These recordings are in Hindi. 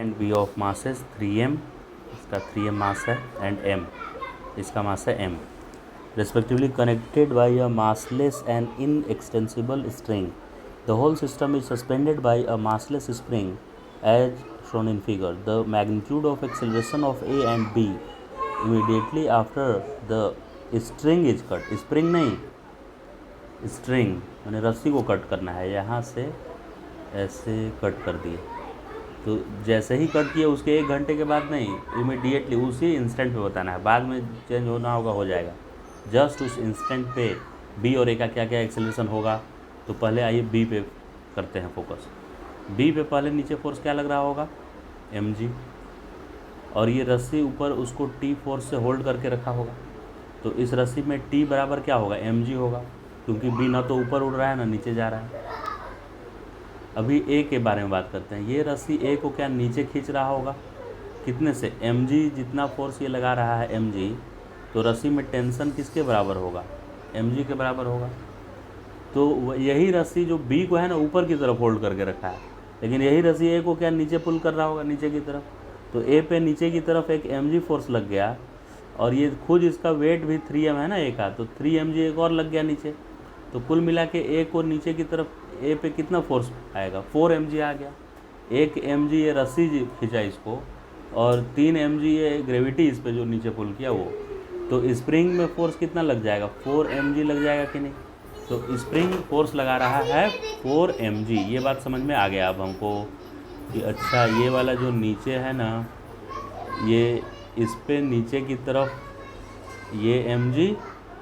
And B of masses 3m, इसका 3m मास है, एंड m, इसका मास है m, respectively connected by a massless and inextensible string. The whole system is suspended by a massless spring as shown in figure. The magnitude of acceleration of A and B immediately after the string is cut. Spring नहीं, string मैंने रस्सी को कट करना है, यहाँ से ऐसे कट कर दिए, तो जैसे ही कट किया उसके 1 घंटे के बाद नहीं, इमीडिएटली उसी इंस्टेंट पे बताना है, बाद में चेंज होना होगा हो जाएगा, जस्ट उस इंस्टेंट पे बी और ए का क्या क्या एक्सेलरेशन होगा। तो पहले आइए बी पे करते हैं फोकस। बी पे पहले नीचे फोर्स क्या लग रहा होगा, mg, और ये रस्सी ऊपर उसको टी फोर्स से होल्ड करके रखा होगा, तो इस रस्सी में टी बराबर क्या होगा, mg होगा, क्योंकि बी ना तो ऊपर उड़ रहा है ना नीचे जा रहा है। अभी ए के बारे में बात करते हैं। ये रस्सी ए को क्या नीचे खींच रहा होगा, कितने से, mg, जितना फोर्स ये लगा रहा है mg, तो रस्सी में टेंशन किसके बराबर होगा, mg के बराबर होगा। तो यही रस्सी जो बी को है ना ऊपर की तरफ होल्ड करके रखा है, लेकिन यही रस्सी ए को क्या नीचे पुल कर रहा होगा, नीचे की तरफ। तो ए पे नीचे की तरफ एक mg फोर्स लग गया, और ये खुद इसका वेट भी 3m है ना ए का, तो 3mg एक और लग गया नीचे, तो कुल मिला के ए को नीचे की तरफ ए पे कितना फोर्स आएगा, 4mg आ गया। 1mg ये रस्सी खींचा इसको, और 3mg ये ग्रेविटी इस पे जो नीचे पुल किया वो, तो स्प्रिंग में फोर्स कितना लग जाएगा, 4mg लग जाएगा कि नहीं। तो स्प्रिंग फोर्स लगा रहा है 4mg, ये बात समझ में आ गया अब हमको कि अच्छा ये वाला जो नीचे है ना, ये इस पे नीचे की तरफ ये mg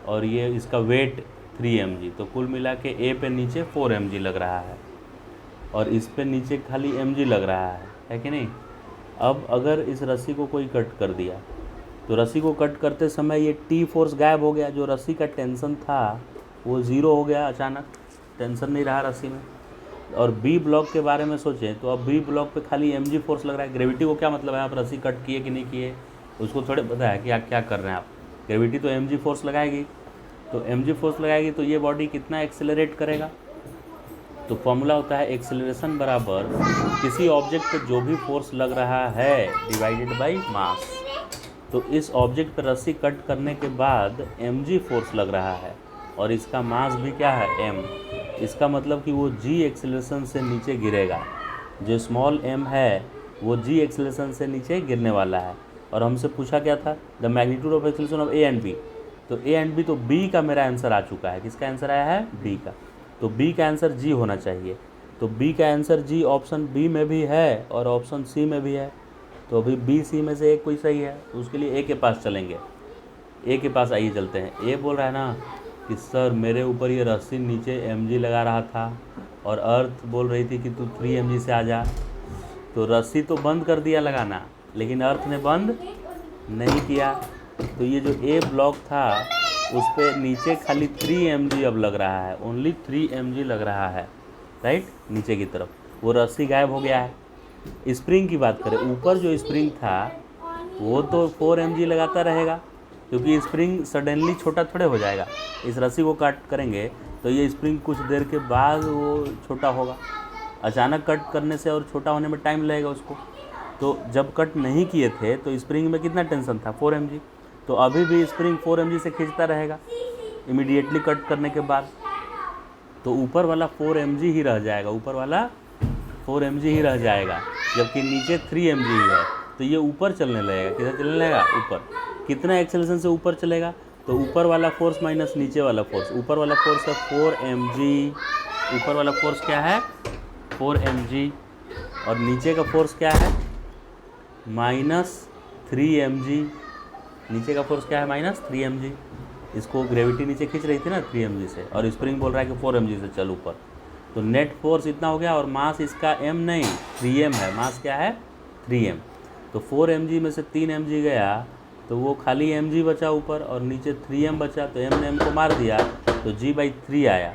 और ये इसका वेट 3mg, तो कुल मिला के ए पे नीचे 4mg लग रहा है, और इस पे नीचे खाली mg लग रहा है कि नहीं। अब अगर इस रस्सी को कोई कट कर दिया, तो रस्सी को कट करते समय ये टी फोर्स गायब हो गया, जो रस्सी का टेंशन था वो ज़ीरो हो गया, अचानक टेंशन नहीं रहा रस्सी में। और बी ब्लॉक के बारे में सोचें तो अब बी ब्लॉक पे खाली mg फोर्स लग रहा है। ग्रेविटी को क्या मतलब है, आप रस्सी कट किए कि नहीं किए उसको थोड़े पता है कि आप क्या कर रहे हैं आप, ग्रेविटी तो mg फोर्स लगाएगी, तो mg फोर्स लगाएगी तो ये बॉडी कितना एक्सेलरेट करेगा। तो फॉर्मूला होता है एक्सेलरेशन बराबर किसी ऑब्जेक्ट पे जो भी फोर्स लग रहा है डिवाइडेड बाय मास। तो इस ऑब्जेक्ट पर रस्सी कट करने के बाद mg फोर्स लग रहा है, और इसका मास भी क्या है, m। इसका मतलब कि वो g एक्सेलरेशन से नीचे गिरेगा, जो स्मॉल m है वो g एक्सेलरेशन से नीचे गिरने वाला है। और हमसे पूछा क्या था, the magnitude of acceleration of a and b, तो a एंड b, तो b का मेरा आंसर आ चुका है। किसका आंसर आया है, b का, तो b का आंसर g होना चाहिए। तो b का आंसर g ऑप्शन b में भी है और ऑप्शन c में भी है, तो अभी b c में से एक कोई सही है, तो उसके लिए a के पास चलेंगे। a के पास आइए चलते हैं। a बोल रहा है ना कि सर मेरे ऊपर ये रस्सी नीचे mg लगा रहा था और अर्थ बोल रही थी कि तू 3mg से आ जा, तो रस्सी तो बंद कर दिया लगाना, लेकिन अर्थ ने बंद नहीं किया। तो ये जो ए ब्लॉक था उस पर नीचे खाली 3mg अब लग रहा है, ओनली 3mg लग रहा है, राइट, नीचे की तरफ वो रस्सी गायब हो गया है। स्प्रिंग की बात करें, ऊपर जो स्प्रिंग था वो तो 4mg लगाता रहेगा, क्योंकि स्प्रिंग सडनली छोटा थोड़े हो जाएगा। इस रस्सी को कट करेंगे तो ये स्प्रिंग कुछ देर के बाद वो छोटा होगा, अचानक कट करने से और छोटा होने में टाइम लगेगा उसको। तो जब कट नहीं किए थे तो स्प्रिंग में कितना टेंशन था, 4mg, तो अभी भी स्प्रिंग 4mg से खींचता रहेगा इमीडिएटली कट करने के बाद, तो ऊपर वाला 4mg ही रह जाएगा, ऊपर वाला 4mg ही रह जाएगा, जबकि नीचे 3mg ही है। तो ये ऊपर चलने लगेगा, किधर चलने लगेगा, ऊपर। कितना एक्सेलरेशन से ऊपर चलेगा, तो ऊपर वाला फोर्स माइनस नीचे वाला फोर्स, ऊपर वाला फोर्स है 4mg, ऊपर वाला फोर्स क्या है 4mg, और नीचे का फोर्स क्या है माइनस 3mg, नीचे का फोर्स क्या है माइनस 3mg। इसको ग्रेविटी नीचे खींच रही थी ना 3mg से, और स्प्रिंग बोल रहा है कि 4mg से चल ऊपर, तो नेट फोर्स इतना हो गया, और मास इसका m नहीं 3m है, मास क्या है 3m। तो 4mg में से 3mg गया तो वो खाली mg बचा ऊपर, और नीचे 3m बचा, तो m ने m को मार दिया तो g/3 आया,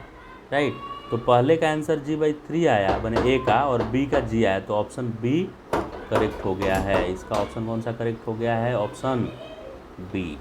राइट। तो पहले का आंसर g/3 आया बने a का, और b का g आया, तो ऑप्शन b करेक्ट हो गया है। इसका ऑप्शन कौन सा करेक्ट हो गया है, ऑप्शन बी।